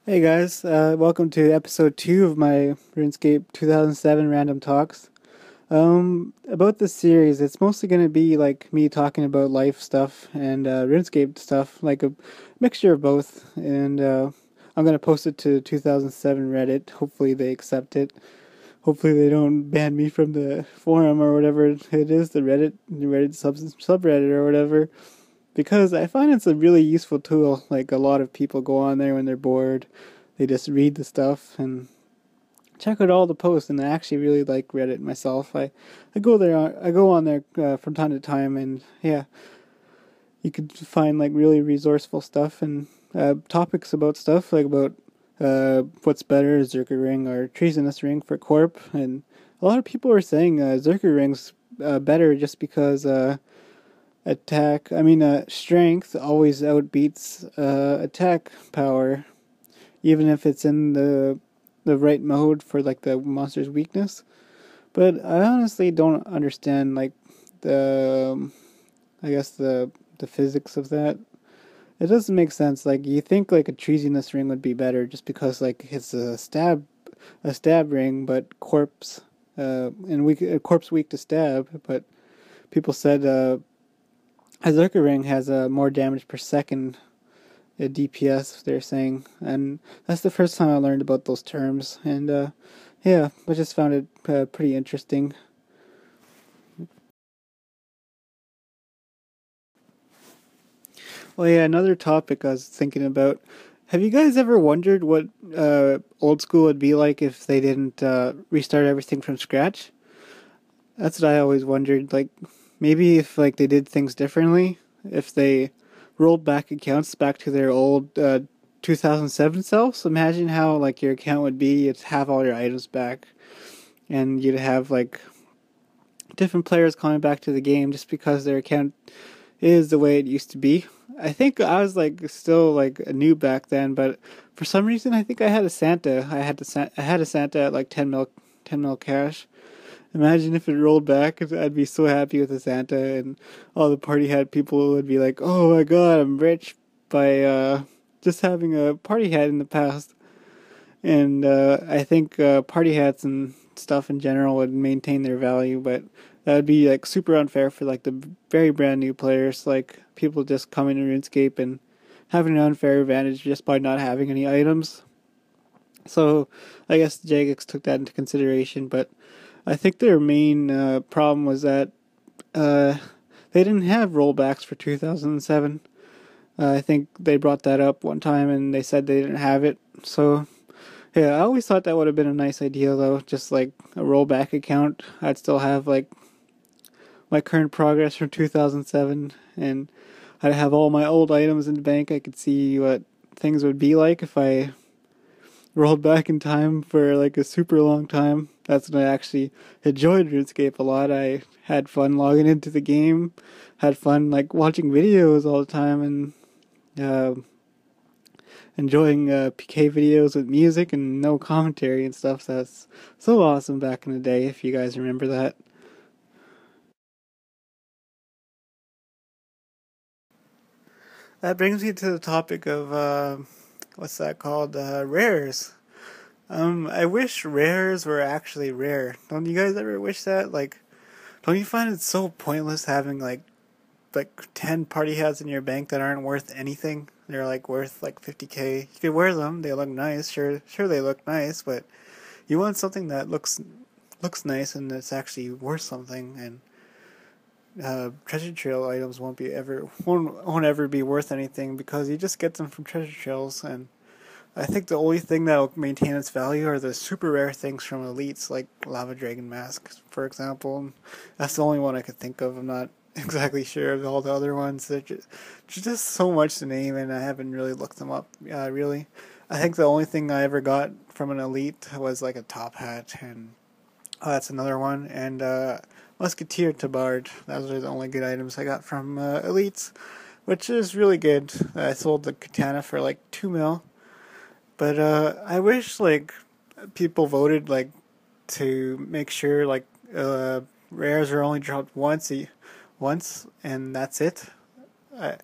Hey guys, welcome to episode 2 of my RuneScape 2007 Random Talks. About this series, it's mostly going to be like me talking about life stuff and RuneScape stuff, like a mixture of both. And I'm going to post it to 2007 Reddit. Hopefully they accept it. Hopefully they don't ban me from the forum or whatever it is, the Reddit subreddit or whatever. Because I find it's a really useful tool. Like a lot of people go on there when they're bored, they just read the stuff and check out all the posts. And I actually really like Reddit myself. I go there, I go on there from time to time, and yeah, you could find like really resourceful stuff and topics about stuff like about what's better, Zerker Ring or Treasonous Ring for Corp. And a lot of people are saying Zerker Ring's better just because strength always outbeats attack power, even if it's in the right mode for like the monster's weakness. But I honestly don't understand like the I guess the physics of that. It doesn't make sense. Like you think like a treasonous ring would be better just because like it's a stab ring, but corpse and corpse weak to stab. But people said a Zerker ring has more damage per second DPS, they're saying, and that's the first time I learned about those terms. And yeah, I just found it pretty interesting. Well, yeah, another topic I was thinking about. Have you guys ever wondered what old school would be like if they didn't restart everything from scratch? That's what I always wondered. Like, maybe if like they did things differently, if they rolled back accounts back to their old 2007 selves. Imagine how like your account would be. You'd have all your items back, and you'd have like different players coming back to the game just because their account is the way it used to be. I think I was like still like a noob back then, but for some reason I think I had a Santa. I had a Santa at like 10 mil cash. Imagine if it rolled back. I'd be so happy with the Santa, and all the party hat people would be like, "Oh my god, I'm rich by just having a party hat in the past." And I think party hats and stuff in general would maintain their value, but that would be like super unfair for like the very brand new players, like people just coming to RuneScape and having an unfair advantage just by not having any items. So I guess Jagex took that into consideration, but I think their main problem was that uh, they didn't have rollbacks for 2007. I think they brought that up one time and they said they didn't have it. So yeah, I always thought that would have been a nice idea though, just like a rollback account. I'd still have like my current progress from 2007, and I'd have all my old items in the bank. I could see what things would be like if I rolled back in time for like a super long time. That's when I actually enjoyed RuneScape a lot. I had fun logging into the game, had fun like watching videos all the time, and uh, enjoying PK videos with music and no commentary and stuff. So that's so awesome back in the day, if you guys remember that. That brings me to the topic of what's that called? Rares. I wish rares were actually rare. Don't you guys ever wish that? Like, don't you find it so pointless having like 10 party hats in your bank that aren't worth anything? They're like worth like 50k. You could wear them. They look nice. Sure they look nice, but you want something that looks nice and it's actually worth something. And treasure trail items won't ever be worth anything because you just get them from treasure trails. And I think the only thing that'll maintain its value are the super rare things from elites, like Lava Dragon Mask, for example. That's the only one I could think of. I'm not exactly sure of all the other ones. There's just so much to name, and I haven't really looked them up, really. I think the only thing I ever got from an elite was like a top hat, and that's another one, and Musketeer Tabard. Those are the only good items I got from elites, which is really good. I sold the katana for like 2 mil. But I wish like people voted like to make sure like rares are only dropped once, and that's it. I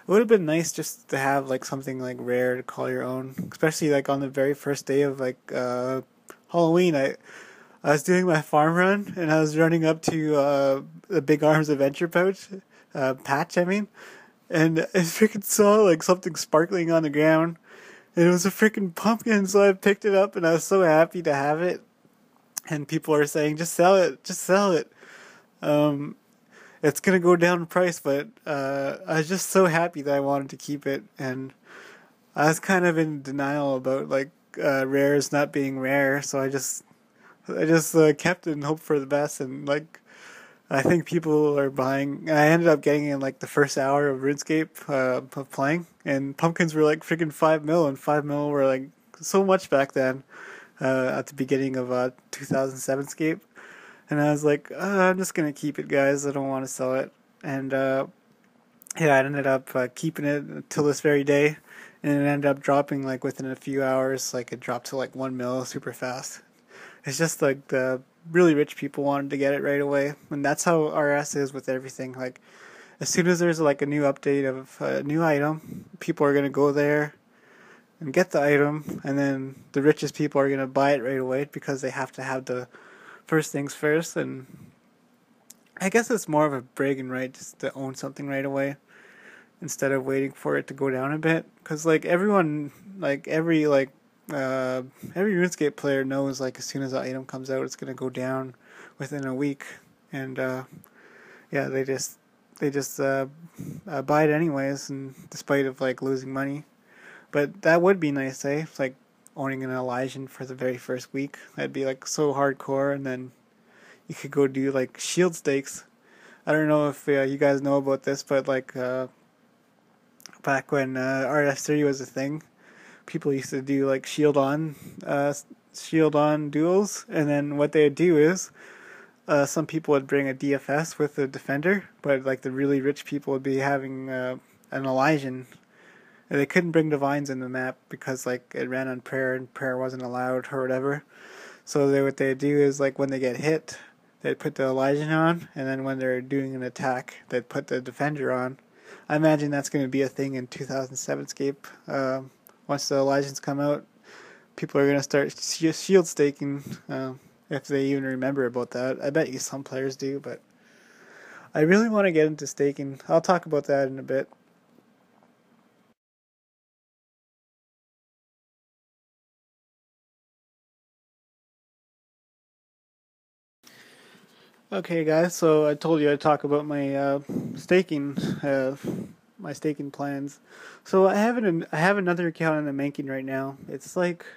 would have been nice just to have like something like rare to call your own, especially like on the very first day of like Halloween. I was doing my farm run and I was running up to the Big Arms Adventure patch. I mean, and I freaking saw like something sparkling on the ground, and it was a freaking pumpkin. So I picked it up and I was so happy to have it. And people are saying, just sell it, just sell it. Um, it's gonna go down in price, but I was just so happy that I wanted to keep it, and I was kind of in denial about like rares not being rare, so I just kept it and hoped for the best, and like I think people are buying. I ended up getting in like the first hour of RuneScape of playing, and pumpkins were like freaking 5 mil, and 5 mil were like so much back then at the beginning of 2007 Scape. And I was like, I'm just gonna keep it, guys. I don't want to sell it. And yeah, I ended up keeping it until this very day, and it ended up dropping like within a few hours. Like it dropped to like 1 mil super fast. It's just like the really rich people wanted to get it right away, and that's how RS is with everything. Like as soon as there's like a new update of a new item, people are gonna go there and get the item, and then the richest people are gonna buy it right away because they have to have the first things first. And I guess it's more of a bragging right just to own something right away instead of waiting for it to go down a bit. Because like everyone, like every RuneScape player knows like as soon as the item comes out, it's gonna go down within a week, and yeah, they just buy it anyways, and despite of like losing money. But that would be nice, eh? It's like owning an Elysian for the very first week. That'd be like so hardcore, and then you could go do like shield stakes. I don't know if you guys know about this, but like back when RS3 was a thing, people used to do like shield on duels, and then what they'd do is some people would bring a DFS with a defender, but like the really rich people would be having an Elysian. They couldn't bring divines in the map because like it ran on prayer and prayer wasn't allowed or whatever. So what they do is like when they get hit, they'd put the Elysian on, and then when they're doing an attack, they'd put the defender on. I imagine that's going to be a thing in 2007 Scape. Once the Elysians come out, people are going to start shield staking, if they even remember about that. I bet you some players do, but I really want to get into staking. I'll talk about that in a bit. Okay, guys. So I told you I'd talk about my staking, my staking plans. So I have another account in the making right now. It's like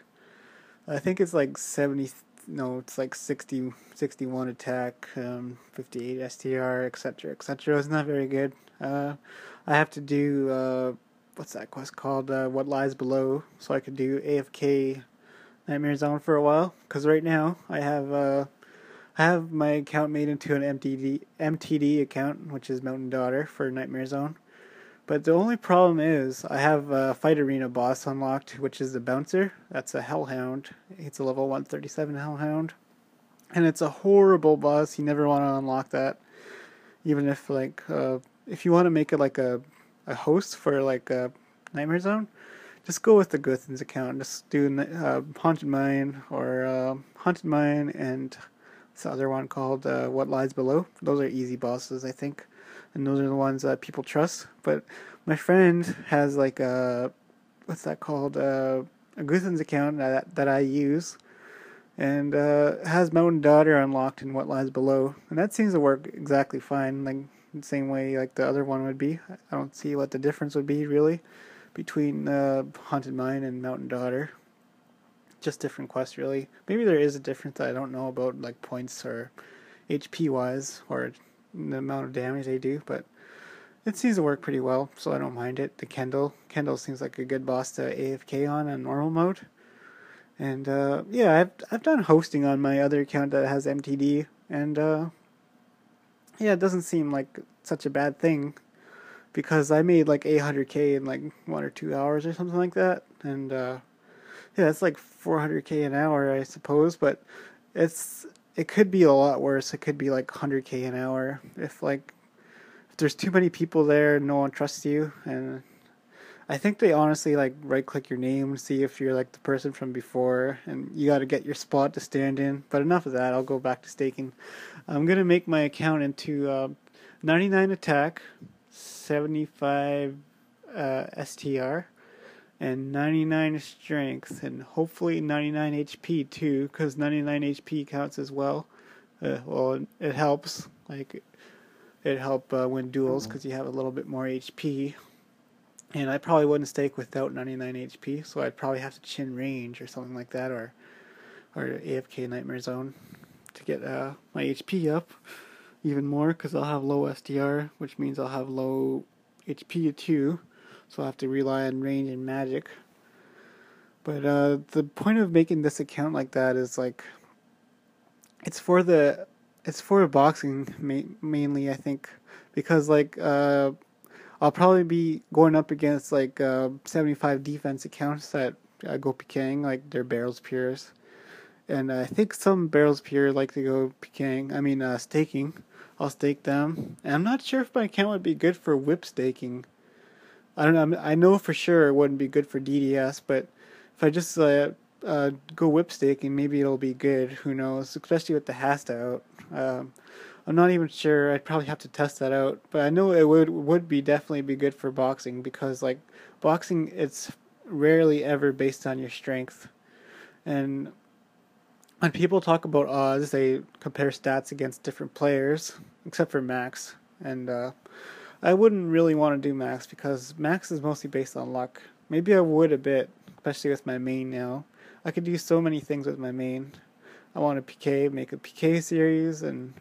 I think it's like 70. No, it's like 60, 61 attack, 58 STR, etc., etc. It's not very good. I have to do what's that quest called? What Lies Below, so I could do AFK Nightmare Zone for a while. Because right now I have my account made into an MTD account, which is Mountain Daughter for Nightmare Zone. But the only problem is I have a Fight Arena boss unlocked, which is the Bouncer. That's a Hellhound. It's a level 137 Hellhound. And it's a horrible boss. You never want to unlock that. Even if if you want to make it like a host for like a Nightmare Zone, just go with the Guthans account. Just do Haunted Mine or Haunted Mine and this other one called What Lies Below. Those are easy bosses, I think, and those are the ones that people trust. But my friend has like what's that called? A Guthans account that I use, and has Mountain Daughter unlocked in What Lies Below, and that seems to work exactly fine, like the same way like the other one would be. I don't see what the difference would be really between Haunted Mine and Mountain Daughter. Just different quests, really. Maybe there is a difference that I don't know about, like points or HP wise, or the amount of damage they do, but it seems to work pretty well, so I don't mind it. The Kendall seems like a good boss to AFK on normal mode. And yeah, I've done hosting on my other account that has MTD, and yeah, it doesn't seem like such a bad thing because I made like 800k in like 1 or 2 hours or something like that, and yeah, it's like 400k an hour, I suppose, but it could be a lot worse. It could be like 100k an hour if if there's too many people there, no one trusts you. And I think they honestly like right click your name and see if you're like the person from before, and you got to get your spot to stand in. But enough of that. I'll go back to staking. I'm gonna make my account into 99 attack, 75 STR, and 99 strength, and hopefully 99 HP too, because 99 HP counts as well. Well, it helps. Like it help win duels because you have a little bit more HP. And I probably wouldn't stake without 99 HP, so I'd probably have to chin range or something like that, or AFK Nightmare Zone to get my HP up even more, because I'll have low SDR, which means I'll have low HP too, so I'll have to rely on range and magic. But the point of making this account like that is like it's for boxing mainly, I think, because like I'll probably be going up against like 75 defense accounts that go PKing, like they're barrels pures. And I think some barrels pure like to go PKing, staking. I'll stake them. And I'm not sure if my account would be good for whip staking. I don't know. I know for sure it wouldn't be good for DDS, but if I just go whip staking, maybe it'll be good. Who knows? Especially with the Hasta out. I'm not even sure. I'd probably have to test that out. But I know it would be definitely be good for boxing, because like boxing, it's rarely ever based on your strength. And when people talk about odds, they compare stats against different players, except for Max. And I wouldn't really want to do Max, because Max is mostly based on luck. Maybe I would a bit, especially with my main now. I could do so many things with my main. I want to make a PK series, and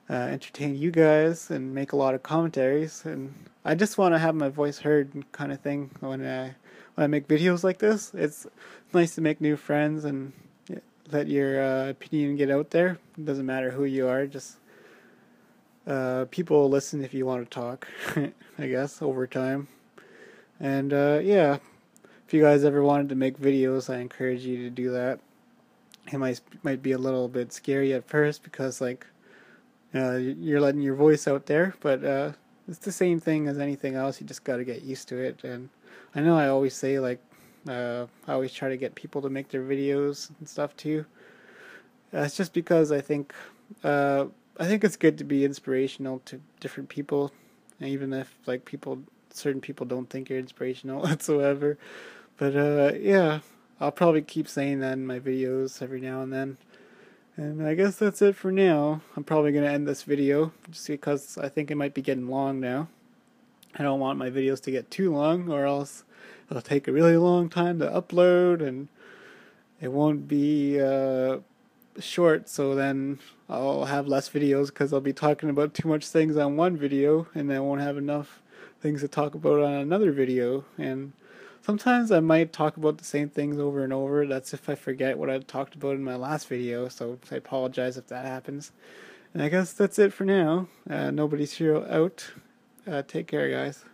entertain you guys, and make a lot of commentaries. And I just want to have my voice heard, kind of thing, when I make videos like this. It's nice to make new friends and let your opinion get out there. It doesn't matter who you are, just people will listen if you want to talk. I guess over time. And yeah, if you guys ever wanted to make videos, I encourage you to do that. It might be a little bit scary at first, because like you're letting your voice out there, but it's the same thing as anything else. You just got to get used to it. And I know I always say like I always try to get people to make their videos and stuff too. It's just because I think it's good to be inspirational to different people, even if like certain people don't think you're inspirational whatsoever. But yeah, I'll probably keep saying that in my videos every now and then. And I guess that's it for now. I'm probably going to end this video, just because I think it might be getting long now. I don't want my videos to get too long, or else it'll take a really long time to upload, and it won't be short, so then I'll have less videos, because I'll be talking about too much things on one video, and I won't have enough things to talk about on another video. And sometimes I might talk about the same things over and over. That's if I forget what I talked about in my last video, so I apologize if that happens. And I guess that's it for now. Nobody's here out. Take care, guys.